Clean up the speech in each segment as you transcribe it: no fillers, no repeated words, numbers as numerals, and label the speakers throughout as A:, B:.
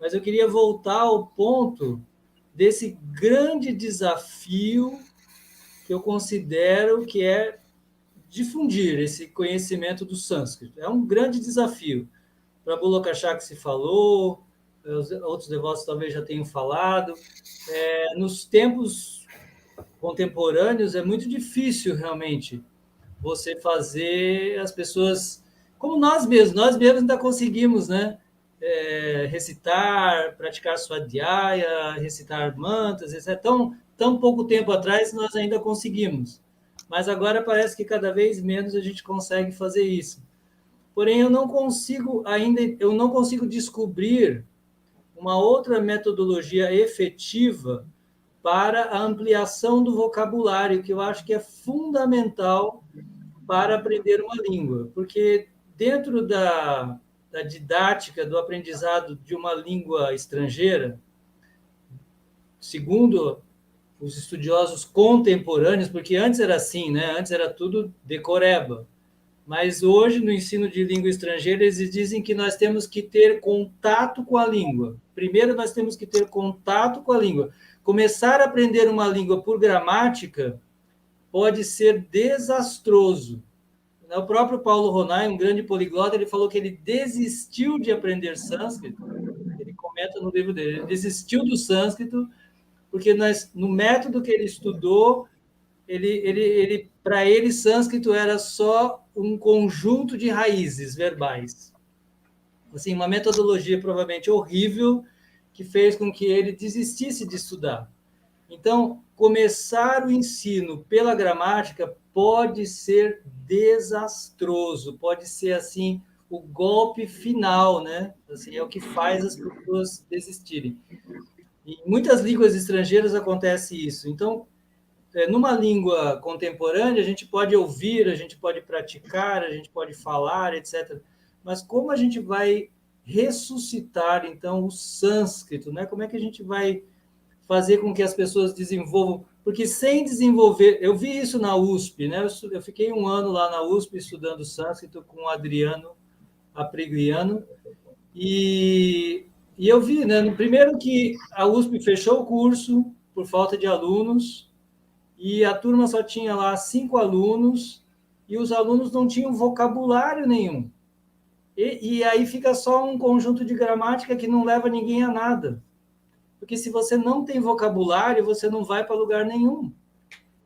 A: mas eu queria voltar ao ponto desse grande desafio que eu considero que é difundir esse conhecimento do sânscrito. É um grande desafio. Prabhu Kachak se falou, os outros devotos talvez já tenham falado. Nos tempos contemporâneos é muito difícil realmente você fazer as pessoas, como nós mesmos ainda conseguimos, né? Recitar, praticar Swadhyaya, recitar mantras, etc. Tão pouco tempo atrás nós ainda conseguimos, mas agora parece que cada vez menos a gente consegue fazer isso. Porém, eu não consigo descobrir uma outra metodologia efetiva para a ampliação do vocabulário, que eu acho que é fundamental para aprender uma língua, porque dentro da didática, do aprendizado de uma língua estrangeira, segundo os estudiosos contemporâneos, porque antes era assim, né? Antes era tudo decoreba, mas hoje, no ensino de língua estrangeira, eles dizem que nós temos que ter contato com a língua. Primeiro, nós temos que ter contato com a língua. Começar a aprender uma língua por gramática pode ser desastroso. O próprio Paulo Ronay, um grande poliglota, ele falou que ele desistiu de aprender sânscrito. Ele comenta no livro dele, ele desistiu do sânscrito porque no método que ele estudou, para ele, sânscrito era só um conjunto de raízes verbais. Assim, uma metodologia provavelmente horrível que fez com que ele desistisse de estudar. Então, começar o ensino pela gramática pode ser desastroso, pode ser assim o golpe final, né? Assim, é o que faz as pessoas desistirem. Em muitas línguas estrangeiras acontece isso. Então, numa língua contemporânea, a gente pode ouvir, a gente pode praticar, a gente pode falar, etc. Mas como a gente vai ressuscitar, então, o sânscrito, né? Como é que a gente vai fazer com que as pessoas desenvolvam? Porque sem desenvolver... Eu vi isso na USP, né? Eu fiquei um ano lá na USP estudando sânscrito com o Adriano Aprigliano, e eu vi, né? Primeiro que a USP fechou o curso por falta de alunos, e a turma só tinha lá 5 alunos, e os alunos não tinham vocabulário nenhum. E aí fica só um conjunto de gramática que não leva ninguém a nada. Porque se você não tem vocabulário, você não vai para lugar nenhum.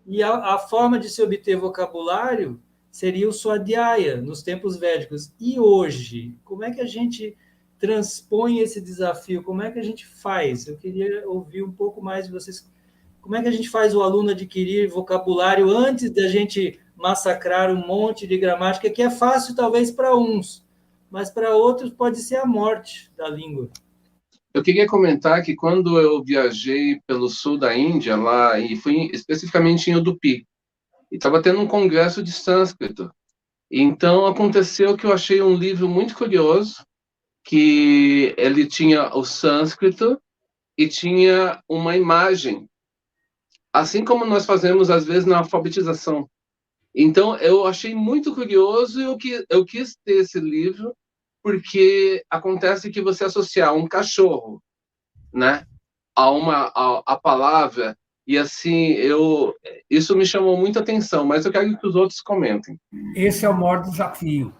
A: E a forma de se obter vocabulário seria o Swadhyaya, nos tempos védicos. E hoje, como é que a gente transpõe esse desafio? Como é que a gente faz? Eu queria ouvir um pouco mais de vocês. Como é que a gente faz o aluno adquirir vocabulário antes da gente massacrar um monte de gramática, que é fácil talvez para uns, mas para outros pode ser a morte da língua.
B: Eu queria comentar que quando eu viajei pelo sul da Índia, lá, e fui especificamente em Udupi, e estava tendo um congresso de sânscrito. Então, aconteceu que eu achei um livro muito curioso, que ele tinha o sânscrito e tinha uma imagem, assim como nós fazemos, às vezes, na alfabetização. Então, eu achei muito curioso e eu quis ter esse livro, porque acontece que você associar um cachorro, né, a palavra, e assim, isso me chamou muita atenção, mas eu quero que os outros comentem.
C: Esse é o maior desafio.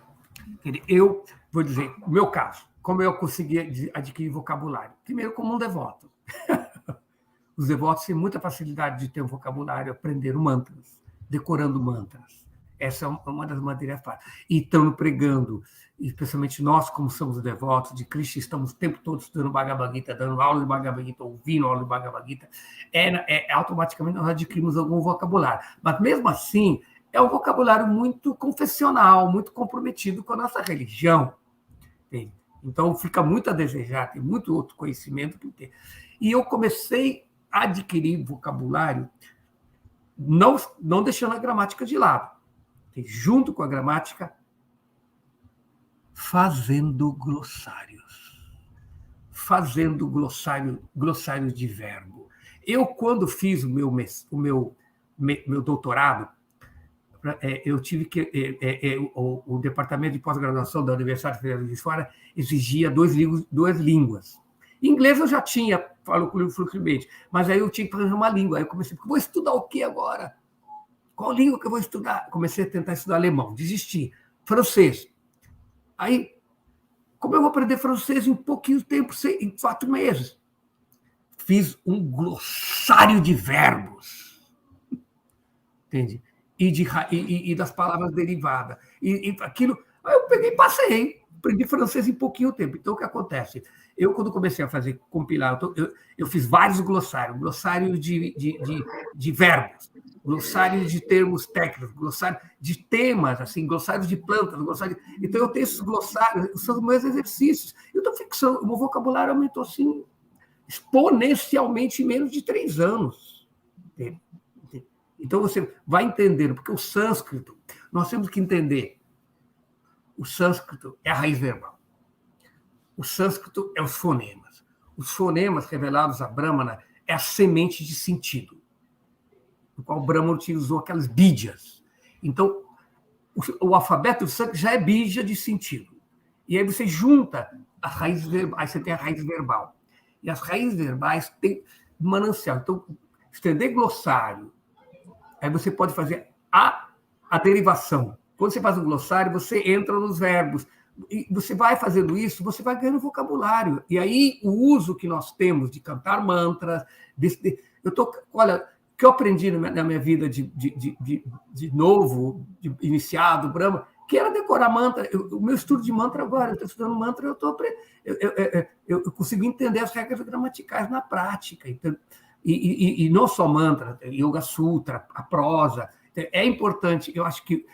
C: Eu vou dizer, no meu caso, como eu consegui adquirir vocabulário? Primeiro, como um devoto. Os devotos têm muita facilidade de ter um vocabulário, aprender mantras, decorando mantras. Essa é uma das maneiras fáceis. E estamos pregando, especialmente nós, como somos devotos de Krishna, estamos o tempo todo estudando Bhagavad Gita, dando aula de Bhagavad Gita, ouvindo aula de Bhagavad Gita, automaticamente nós adquirimos algum vocabulário. Mas, mesmo assim, é um vocabulário muito confessional, muito comprometido com a nossa religião. Entende? Então, fica muito a desejar, tem muito outro conhecimento que tem. E eu comecei a adquirir vocabulário não deixando a gramática de lado. Junto com a gramática, fazendo glossários. Fazendo glossários de verbo. Eu, quando fiz o meu doutorado, eu tive que... o departamento de pós-graduação da Universidade Federal de Juiz de Fora exigia duas línguas. Inglês eu já tinha, falo fluentemente, mas aí eu tinha que fazer uma língua. Aí eu comecei, vou estudar o que agora? Qual língua que eu vou estudar? Comecei a tentar estudar alemão, desisti. Francês. Aí, como eu vou aprender francês em pouquinho tempo, em 4 meses? Fiz um glossário de verbos, entende? E das palavras derivadas. E aquilo, aí eu peguei e passei. Aprendi francês em pouquinho tempo. Então, o que acontece? Eu, quando comecei a compilar, eu fiz vários glossários. Glossário de verbos, glossário de termos técnicos, glossário de temas, assim, glossários de plantas. Então, eu tenho esses glossários, são os meus exercícios. Eu estou fixando, o meu vocabulário aumentou, assim, exponencialmente em menos de 3 anos. Então, você vai entendendo, porque o sânscrito, nós temos que entender, o sânscrito é a raiz verbal. O sânscrito é os fonemas. Os fonemas revelados a Brahmana é a semente de sentido, no qual Brahma utilizou aquelas bídias. Então, o alfabeto do sânscrito já é bídia de sentido. E aí você junta as raízes verbais, aí você tem a raiz verbal. E as raízes verbais têm manancial. Então, estender glossário, aí você pode fazer a derivação. Quando você faz um glossário, você entra nos verbos. E você vai fazendo isso, você vai ganhando vocabulário. E aí, o uso que nós temos de cantar mantras... Olha, o que eu aprendi na minha vida de novo, de iniciado, Brahma, que era decorar mantra. O meu estudo de mantra agora, eu estou estudando mantra, eu consigo entender as regras gramaticais na prática. Então, e não só mantra, Yoga Sutra, a prosa. É importante, eu acho que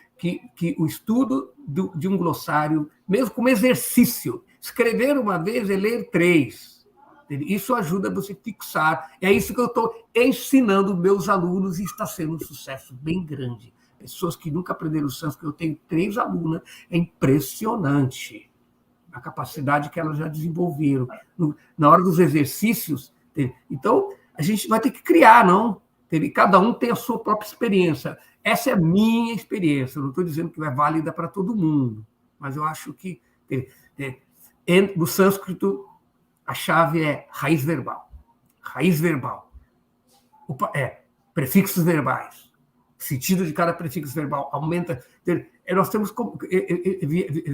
C: o estudo de um glossário, mesmo como exercício, escrever uma vez e ler 3, isso ajuda você a fixar. É isso que eu estou ensinando meus alunos e está sendo um sucesso bem grande. Pessoas que nunca aprenderam sânscrito, eu tenho 3 alunas, é impressionante a capacidade que elas já desenvolveram. Na hora dos exercícios, então, a gente vai ter que criar, não? Cada um tem a sua própria experiência. Essa é a minha experiência. Eu não estou dizendo que é válida para todo mundo, mas eu acho que no sânscrito a chave é raiz verbal. Raiz verbal. Prefixos verbais. O sentido de cada prefixo verbal aumenta. Nós temos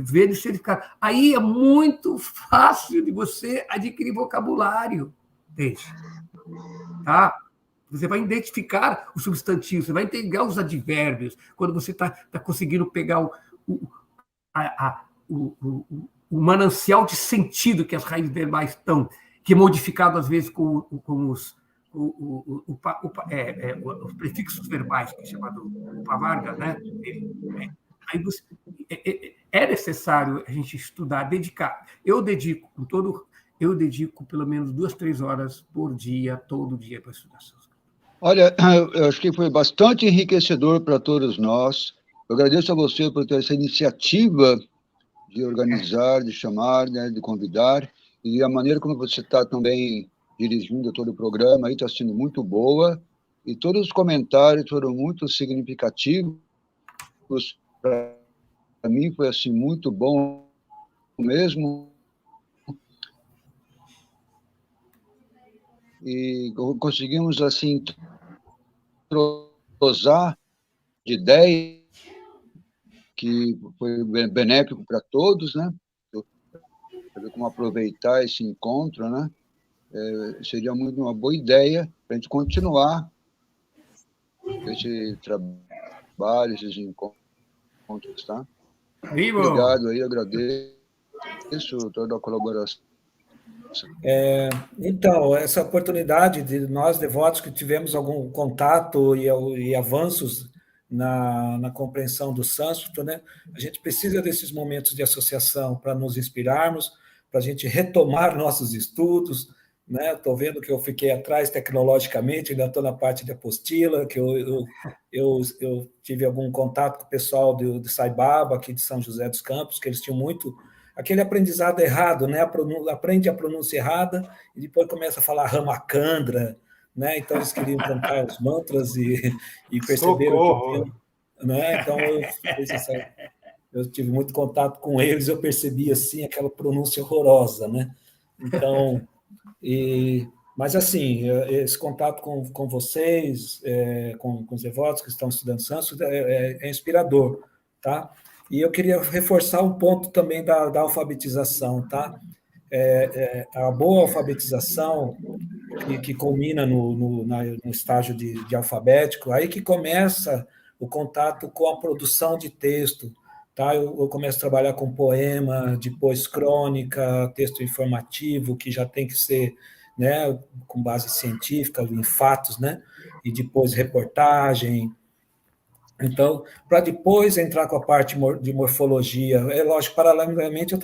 C: ver e certificar. Aí é muito fácil de você adquirir vocabulário. Tá? Você vai identificar o substantivo, você vai entender os advérbios, quando você está conseguindo pegar o manancial de sentido que as raízes verbais estão, que é modificado, às vezes, com os prefixos verbais, que é chamado Pavarga, né? Aí é necessário a gente estudar, dedicar. Eu dedico pelo menos 2, 3 horas por dia, todo dia, para estudar sânscrito.
D: Olha, eu acho que foi bastante enriquecedor para todos nós. Eu agradeço a você por ter essa iniciativa de organizar, de chamar, né, de convidar, e a maneira como você está também dirigindo todo o programa aí está sendo muito boa, e todos os comentários foram muito significativos. Para mim foi assim muito bom mesmo. E conseguimos assim trozar de ideia que foi benéfico para todos, né? Saber como aproveitar esse encontro, né? Seria muito uma boa ideia para a gente continuar esse trabalho, esses encontros, tá?
C: Vivo.
D: Obrigado aí, agradeço toda a colaboração.
E: Então, essa oportunidade de nós, devotos, que tivemos algum contato e avanços na compreensão do sânscrito, né? A gente precisa desses momentos de associação para nos inspirarmos, para a gente retomar nossos estudos, né? Estou vendo que eu fiquei atrás tecnologicamente, ainda estou na parte de apostila, que eu tive algum contato com o pessoal do Sai Baba, aqui de São José dos Campos, que eles tinham muito aquele aprendizado errado, né? Aprende a pronúncia errada e depois começa a falar Ramakandra, né? Então eles queriam cantar os mantras e perceberam
F: Socorro.
E: que, né? Então eu tive muito contato com eles, eu percebi assim aquela pronúncia horrorosa, né? Então Mas, assim, esse contato com vocês, com os devotos que estão estudando sânscrito, é inspirador, tá? E eu queria reforçar um ponto também da alfabetização, tá? A boa alfabetização, que culmina no estágio de alfabético, aí que começa o contato com a produção de texto, tá? Eu começo a trabalhar com poema, depois crônica, texto informativo, que já tem que ser, né, com base científica, em fatos, né? E depois reportagem. Então, para depois entrar com a parte de morfologia, é lógico, paralelamente eu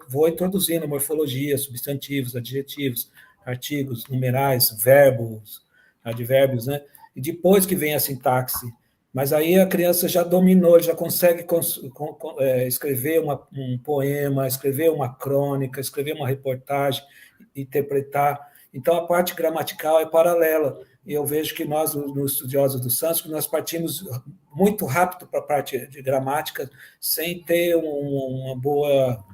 E: vou introduzindo morfologia, substantivos, adjetivos, artigos, numerais, verbos, advérbios, né? E depois que vem a sintaxe. Mas aí a criança já dominou, já consegue escrever um poema, escrever uma crônica, escrever uma reportagem, interpretar. Então, a parte gramatical é paralela. E eu vejo que nós, nos estudiosos do sânscrito, nós partimos muito rápido para a parte de gramática, sem ter uma boa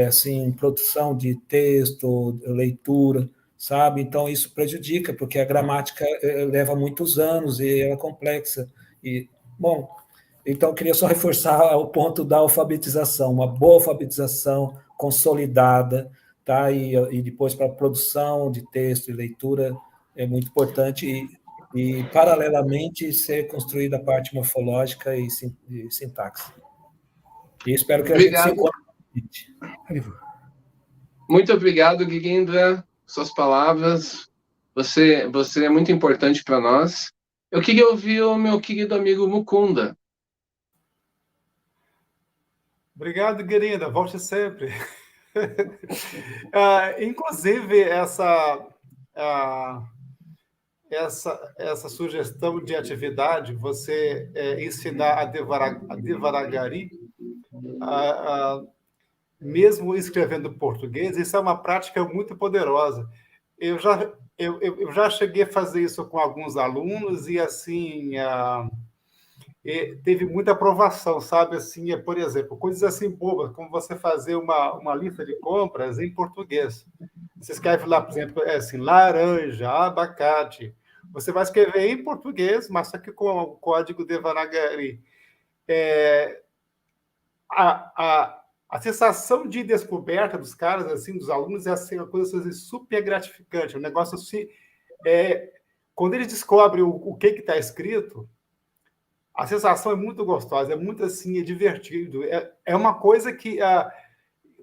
E: assim, produção de texto, leitura, sabe? Então, isso prejudica, porque a gramática leva muitos anos e é complexa. E, bom, então, eu queria só reforçar o ponto da alfabetização, uma boa alfabetização consolidada, tá? E depois para a produção de texto e leitura é muito importante e paralelamente ser construída a parte morfológica e sintaxe. E espero que a gente se encontre.
B: Muito obrigado, Guilherme, suas palavras. Você é muito importante para nós. Eu queria ouvir o meu querido amigo Mukunda.
F: Obrigado, Guilherme. Volte sempre. Inclusive, essa sugestão de atividade, você ensinar a Devanagari, mesmo escrevendo português, isso é uma prática muito poderosa. Eu já cheguei a fazer isso com alguns alunos e, assim, teve muita aprovação, sabe? Assim, por exemplo, coisas assim bobas, como você fazer uma lista de compras em português. Você escreve lá, por exemplo, assim, laranja, abacate. Você vai escrever em português, mas só que com o código Devanagari. A sensação de descoberta dos caras, assim, dos alunos, é assim, uma coisa assim, super gratificante. Um negócio assim, quando eles descobrem o que está escrito, a sensação é muito gostosa, é muito assim, é divertido. É uma coisa que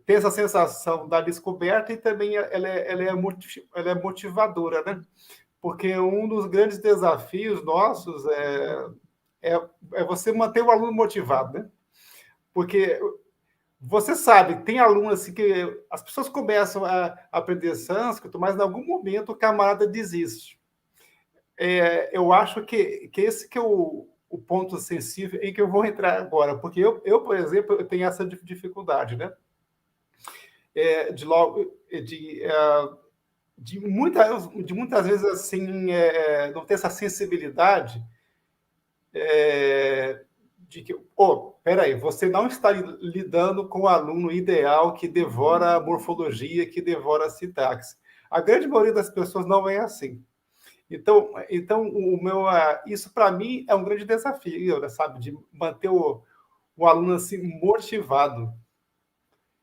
F: tem essa sensação da descoberta e também ela é motivadora, né? Porque um dos grandes desafios nossos é você manter o aluno motivado, né? Porque você sabe, tem aluno assim que as pessoas começam a aprender sânscrito, mas em algum momento o camarada desiste. Eu acho que esse que é o ponto sensível em que eu vou entrar agora, porque eu por exemplo, eu tenho essa dificuldade, né? De muitas vezes assim não ter essa sensibilidade de que, peraí, você não está lidando com o aluno ideal que devora a morfologia, que devora a sintaxe. A grande maioria das pessoas não é assim. Então isso para mim é um grande desafio, sabe, de manter o aluno assim motivado.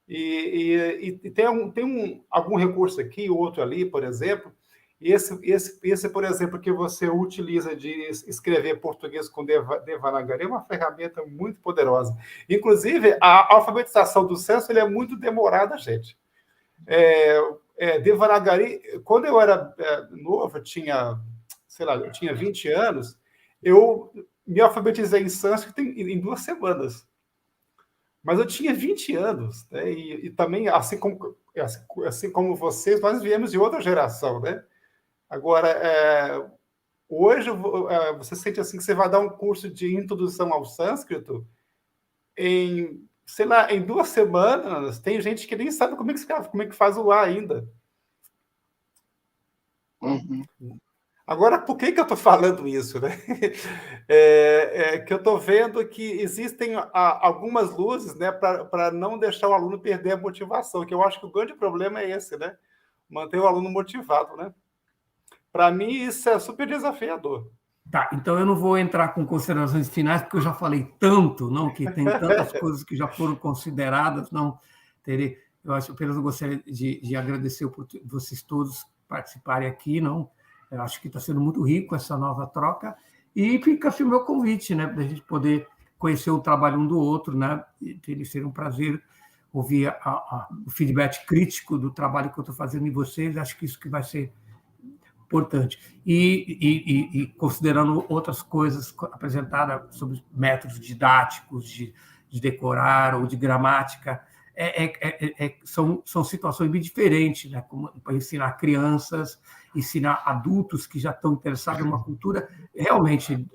F: E tem algum recurso aqui, outro ali, por exemplo. E esse, por exemplo, que você utiliza de escrever português com Devanagari é uma ferramenta muito poderosa. Inclusive, a alfabetização do censo é muito demorada, gente. Devanagari, quando eu era novo, eu tinha 20 anos, eu me alfabetizei em sânscrito em 2 semanas. Mas eu tinha 20 anos, né? E também, assim como vocês, nós viemos de outra geração, né? Agora, hoje, você sente assim que você vai dar um curso de introdução ao sânscrito em 2 semanas, tem gente que nem sabe como é que faz o A ainda.
B: Uhum.
F: Agora, por que eu estou falando isso, né? Que eu estou vendo que existem algumas luzes, né, para não deixar o aluno perder a motivação, que eu acho que o grande problema é esse, né? manter o aluno motivado, né? Para mim, isso é super desafiador.
C: Tá, então eu não vou entrar com considerações finais, porque eu já falei tanto, não, que tem tantas coisas que já foram consideradas, não terei. Eu apenas gostaria de agradecer por vocês todos participarem aqui, não. Eu acho que está sendo muito rico essa nova troca, e fica assim o meu convite, né, para a gente poder conhecer o trabalho um do outro, né, e ser um prazer ouvir o feedback crítico do trabalho que eu estou fazendo em vocês. Acho que isso que vai ser importante. E considerando outras coisas apresentadas sobre métodos didáticos de decorar ou de gramática, são situações bem diferentes, né? Como para ensinar crianças, ensinar adultos que já estão interessados em uma cultura, realmente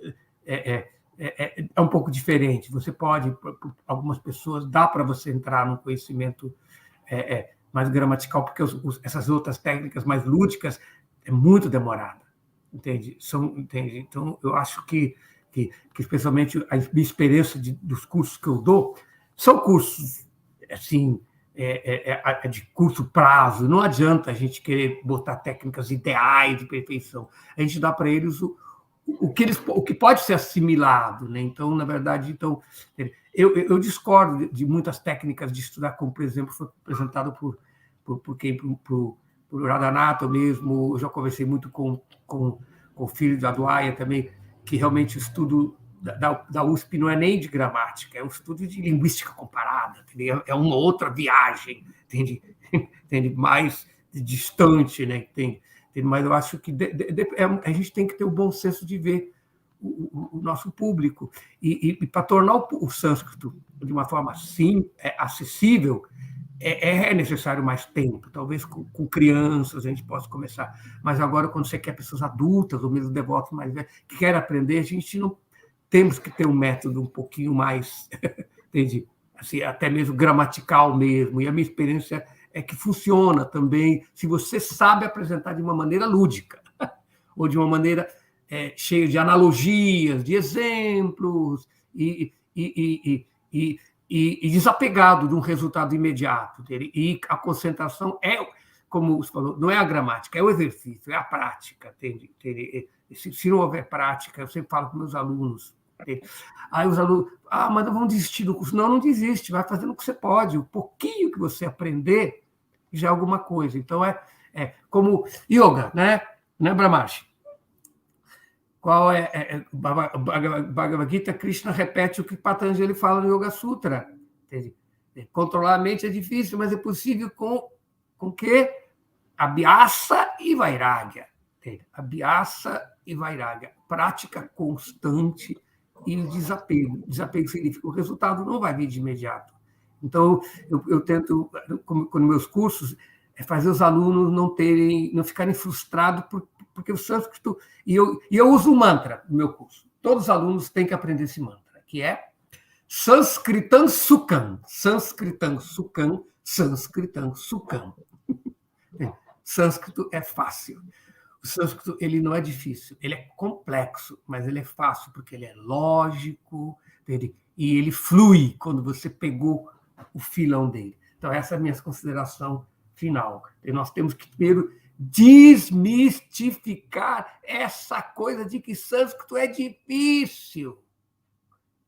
C: é um pouco diferente. Você pode, algumas pessoas, dá para você entrar num conhecimento mais gramatical, porque essas outras técnicas mais lúdicas é muito demorada, entende? Entende? Então, eu acho que especialmente a minha experiência dos cursos que eu dou, são cursos assim, de curto prazo. Não adianta a gente querer botar técnicas ideais de perfeição. A gente dá para eles o que pode ser assimilado, né? Então, na verdade, eu discordo de muitas técnicas de estudar, como, por exemplo, foi apresentado por Radhanath mesmo. Eu já conversei muito com o filho da Adwaia também, que realmente o estudo da USP não é nem de gramática, é um estudo de linguística comparada, entendeu? É uma outra viagem, entende? Mais distante, né? Mas eu acho que a gente tem que ter o bom senso de ver o nosso público. E para tornar o sânscrito de uma forma assim acessível, é necessário mais tempo. Talvez com crianças a gente possa começar, mas agora, quando você quer pessoas adultas, ou mesmo devotos mais velhos, que querem aprender, a gente não temos que ter um método um pouquinho mais, entende? Assim, até mesmo gramatical mesmo. E a minha experiência é que funciona também se você sabe apresentar de uma maneira lúdica, ou de uma maneira cheia de analogias, de exemplos, e desapegado de um resultado imediato. E a concentração como você falou, não é a gramática, é o exercício, é a prática. Entende? Se não houver prática, eu sempre falo com meus alunos, entende? Aí os alunos, mas vão desistir do curso. Não desiste, vai fazendo o que você pode. O pouquinho que você aprender já é alguma coisa. Então, como yoga, né Brahmarshi? Qual Bhagavad Gita? Krishna repete o que Patanjali fala no Yoga Sutra. Entende? Controlar a mente é difícil, mas é possível com que? Abhyasa e Vairagya. Abhyasa e Vairagya. Prática constante e desapego. Desapego significa que o resultado não vai vir de imediato. Então, eu tento, com meus cursos, fazer os alunos não ficarem frustrados, porque o sânscrito... E eu uso um mantra no meu curso. Todos os alunos têm que aprender esse mantra, que é Sanskritam Sukham. Sanskritam Sukham, Sanskritam Sukham. Sânscrito é fácil. O sânscrito, ele não é difícil, ele é complexo, mas ele é fácil, porque ele é lógico, e ele flui quando você pegou o filão dele. Então, essa é a minha consideração final. E nós temos que, primeiro, desmistificar essa coisa de que sânscrito é difícil.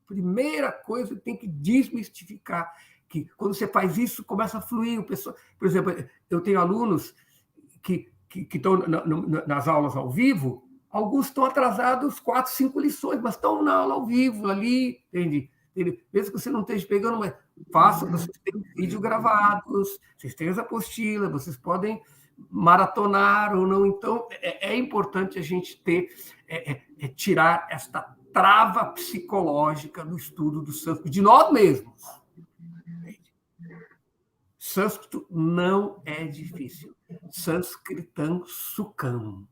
C: Primeira coisa, tem que desmistificar, que quando você faz isso, começa a fluir. Por exemplo, eu tenho alunos que estão nas aulas ao vivo, alguns estão atrasados 4, 5 lições, mas estão na aula ao vivo, ali, entende? Mesmo que você não esteja pegando, mas vocês têm vídeo gravados, vocês têm as apostilas, vocês podem maratonar ou não. Então, é importante a gente tirar esta trava psicológica no estudo do sânscrito, de nós mesmos. Sânscrito não é difícil. Sânskritam Sukham.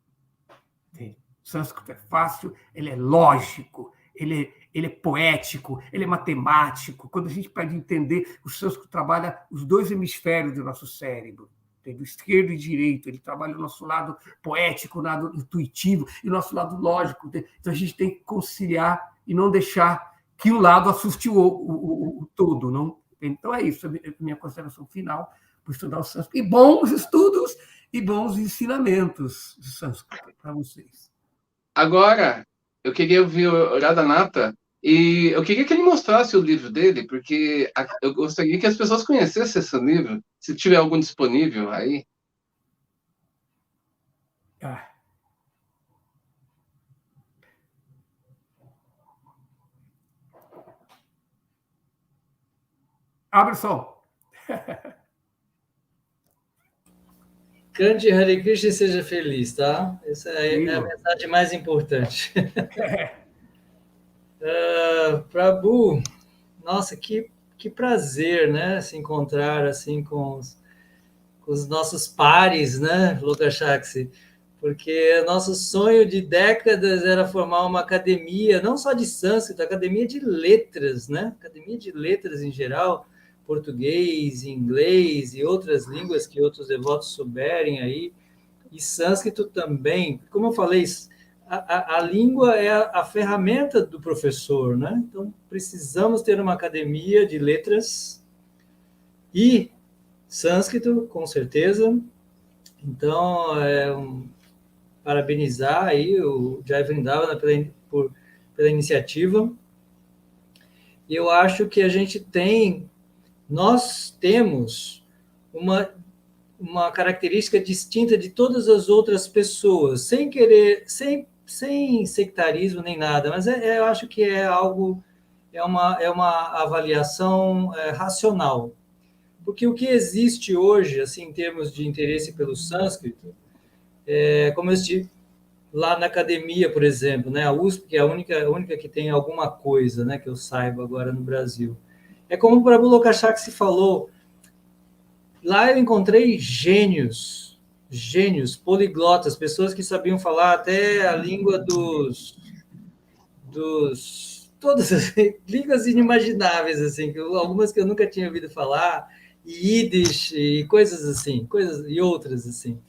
C: Sânscrito é fácil, ele é lógico, ele é poético, ele é matemático. Quando a gente pode entender, o sânscrito trabalha os 2 hemisférios do nosso cérebro, do esquerdo e direito. Ele trabalha o nosso lado poético, o lado intuitivo e o nosso lado lógico. Então, a gente tem que conciliar e não deixar que um lado assuste o todo, não? Então, é isso, a minha consideração final. por estudar o sânscrito. E bons estudos e bons ensinamentos de sânscrito para vocês.
B: Agora, eu queria ouvir o Radhanatha e eu queria que ele mostrasse o livro dele, porque eu gostaria que as pessoas conhecessem esse livro, se tiver algum disponível aí.
C: Ah. Abre o som.
A: Cante Hare Krishna e seja feliz, tá? Essa é a mensagem mais importante. Prabhu, nossa, que prazer, né? Se encontrar assim com os nossos pares, né, Lokashaksi? Porque nosso sonho de décadas era formar uma academia, não só de sânscrito, academia de letras, né? Academia de letras em geral, português, inglês e outras línguas que outros devotos souberem aí, e sânscrito também. Como eu falei, a língua é a ferramenta do professor, né? Então, precisamos ter uma academia de letras e sânscrito, com certeza. Então, parabenizar aí o Jai Vrindavana pela iniciativa. E eu acho que nós temos uma característica distinta de todas as outras pessoas, sem querer, sem sectarismo nem nada, mas eu acho que é uma avaliação racional. Porque o que existe hoje, assim, em termos de interesse pelo sânscrito, como eu estive lá na academia, por exemplo, né, a USP, que é a única que tem alguma coisa, né, que eu saiba agora no Brasil. É como o Prabhu Lokashaksi falou, lá eu encontrei gênios, poliglotas, pessoas que sabiam falar até a língua todas as línguas inimagináveis, assim, algumas que eu nunca tinha ouvido falar, e Yiddish, e coisas assim, e outras assim.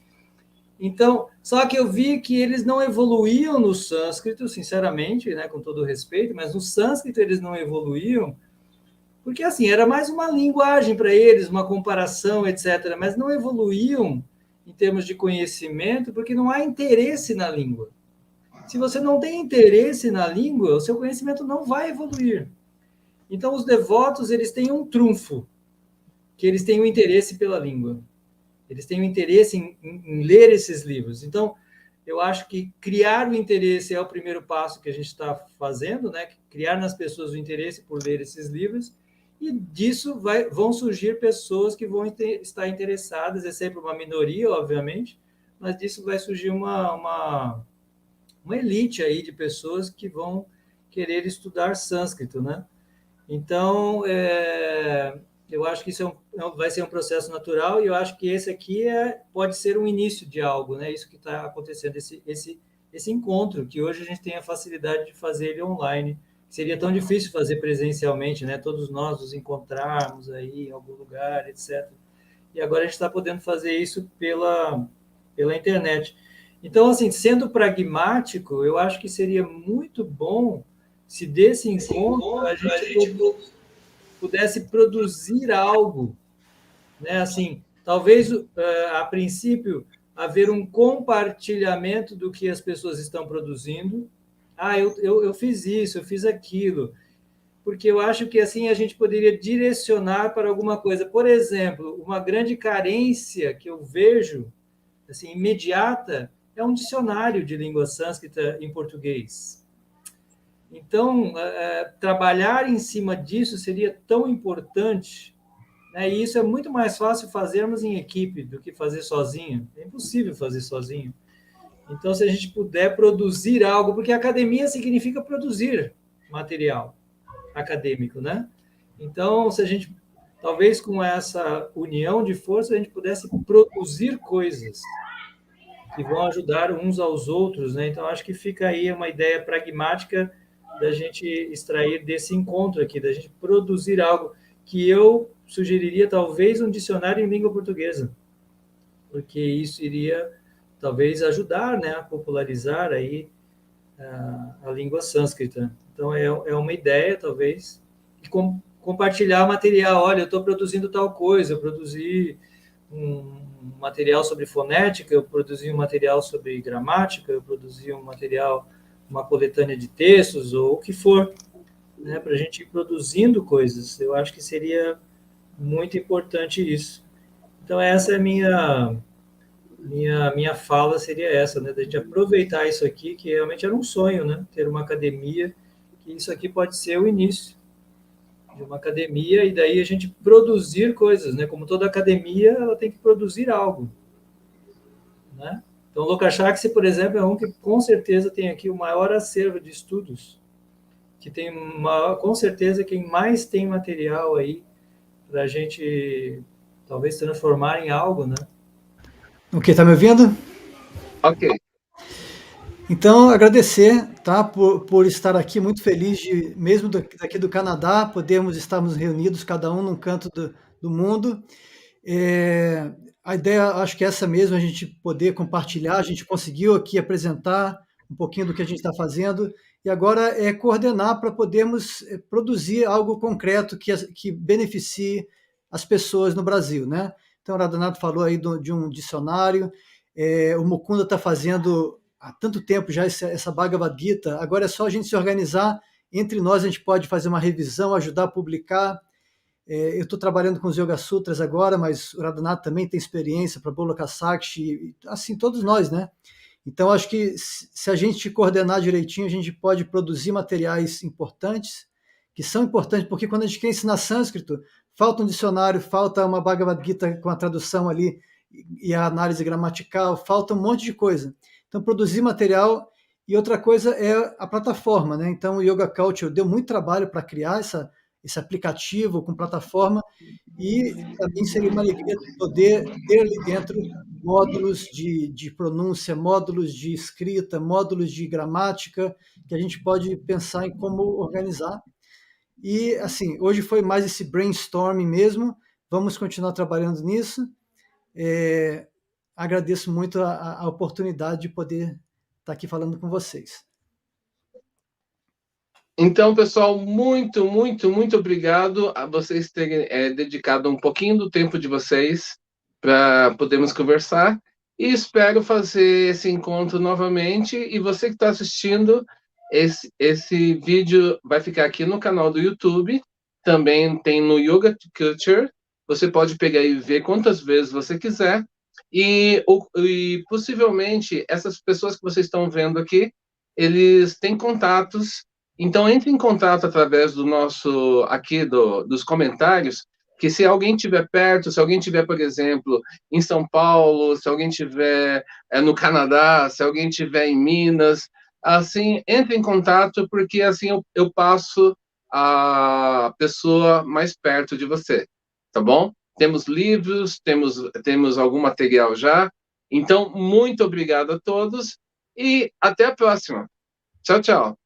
A: Então, só que eu vi que eles não evoluíam no sânscrito, sinceramente, né, com todo o respeito, mas no sânscrito eles não evoluíam, porque assim, era mais uma linguagem para eles, uma comparação, etc., mas não evoluíam em termos de conhecimento, porque não há interesse na língua. Se você não tem interesse na língua, o seu conhecimento não vai evoluir. Então, os devotos, eles têm um trunfo, que eles têm o interesse pela língua. Eles têm o interesse em ler esses livros. Então, eu acho que criar o interesse é o primeiro passo que a gente está fazendo, né? Criar nas pessoas o interesse por ler esses livros, e disso vão surgir pessoas que vão estar interessadas, é sempre uma minoria, obviamente, mas disso vai surgir uma elite aí de pessoas que vão querer estudar sânscrito, né? Então, eu acho que isso vai ser um processo natural, e eu acho que esse aqui pode ser um início de algo, né? Isso que está acontecendo, esse encontro, que hoje a gente tem a facilidade de fazer ele online. Seria tão difícil fazer presencialmente, né? Todos nós nos encontrarmos aí em algum lugar, etc. E agora a gente está podendo fazer isso pela internet. Então, assim, sendo pragmático, eu acho que seria muito bom se desse encontro a gente pudesse produzir algo, né? Assim, talvez a princípio haver um compartilhamento do que as pessoas estão produzindo. Eu fiz isso, eu fiz aquilo, porque eu acho que assim a gente poderia direcionar para alguma coisa. Por exemplo, uma grande carência que eu vejo, assim, imediata, é um dicionário de língua sânscrita em português. Então, trabalhar em cima disso seria tão importante, né? E isso é muito mais fácil fazermos em equipe do que fazer sozinho. É impossível fazer sozinho. Então, se a gente puder produzir algo, porque academia significa produzir material acadêmico, né? Então, se a gente, talvez com essa união de forças, a gente pudesse produzir coisas que vão ajudar uns aos outros, né? Então, acho que fica aí uma ideia pragmática da gente extrair desse encontro aqui, da gente produzir algo que eu sugeriria, talvez, um dicionário em língua portuguesa, porque isso iria, talvez, ajudar, né, a popularizar aí a língua sânscrita. Então, é uma ideia, talvez, de compartilhar material. Olha, eu estou produzindo tal coisa, eu produzi um material sobre fonética, eu produzi um material sobre gramática, eu produzi um material, uma coletânea de textos, ou o que for, né, para a gente ir produzindo coisas. Eu acho que seria muito importante isso. Então, essa é a minha fala, seria essa, né, da gente aproveitar isso aqui, que realmente era um sonho, né, ter uma academia, que isso aqui pode ser o início de uma academia, e daí a gente produzir coisas, né? Como toda academia, ela tem que produzir algo, né? Então, o Lokachaksy, por exemplo, é um que com certeza tem aqui o maior acervo de estudos, que tem com certeza quem mais tem material aí para a gente talvez transformar em algo, né?
G: Ok, tá me ouvindo?
B: Ok.
G: Então, agradecer, tá, por estar aqui, muito feliz de, mesmo daqui do Canadá, podermos estarmos reunidos, cada um num canto do mundo. A ideia, acho que é essa mesmo, a gente poder compartilhar, a gente conseguiu aqui apresentar um pouquinho do que a gente está fazendo, e agora é coordenar para podermos produzir algo concreto que beneficie as pessoas no Brasil, né? Então, o Radhanath falou aí de um dicionário, o Mukunda está fazendo há tanto tempo já essa Bhagavad Gita, agora é só a gente se organizar, entre nós a gente pode fazer uma revisão, ajudar a publicar. Eu estou trabalhando com os Yoga Sutras agora, mas o Radhanath também tem experiência para Bolokasakshi, assim, todos nós, né? Então, acho que se a gente coordenar direitinho, a gente pode produzir materiais importantes, que são importantes, porque quando a gente quer ensinar sânscrito, falta um dicionário, falta uma Bhagavad Gita com a tradução ali e a análise gramatical, falta um monte de coisa. Então, produzir material. E outra coisa é a plataforma, né? Então, o Yoga Culture deu muito trabalho para criar esse aplicativo com plataforma, e para mim seria uma alegria poder ter ali dentro módulos de pronúncia, módulos de escrita, módulos de gramática, que a gente pode pensar em como organizar. E, assim, hoje foi mais esse brainstorming mesmo, vamos continuar trabalhando nisso. Agradeço muito a oportunidade de poder estar aqui falando com vocês.
B: Então, pessoal, muito, muito, muito obrigado a vocês terem dedicado um pouquinho do tempo de vocês para podermos conversar, e espero fazer esse encontro novamente. E você que está assistindo, esse vídeo vai ficar aqui no canal do YouTube, também tem no Yoga Culture, você pode pegar e ver quantas vezes você quiser, e possivelmente essas pessoas que vocês estão vendo aqui, eles têm contatos. Então, entre em contato através do nosso, aqui, dos comentários, que se alguém estiver perto, se alguém estiver, por exemplo, em São Paulo, se alguém estiver no Canadá, se alguém estiver em Minas, assim, entre em contato, porque assim eu passo a pessoa mais perto de você, tá bom? Temos livros, temos algum material já. Então, muito obrigado a todos e até a próxima. Tchau, tchau.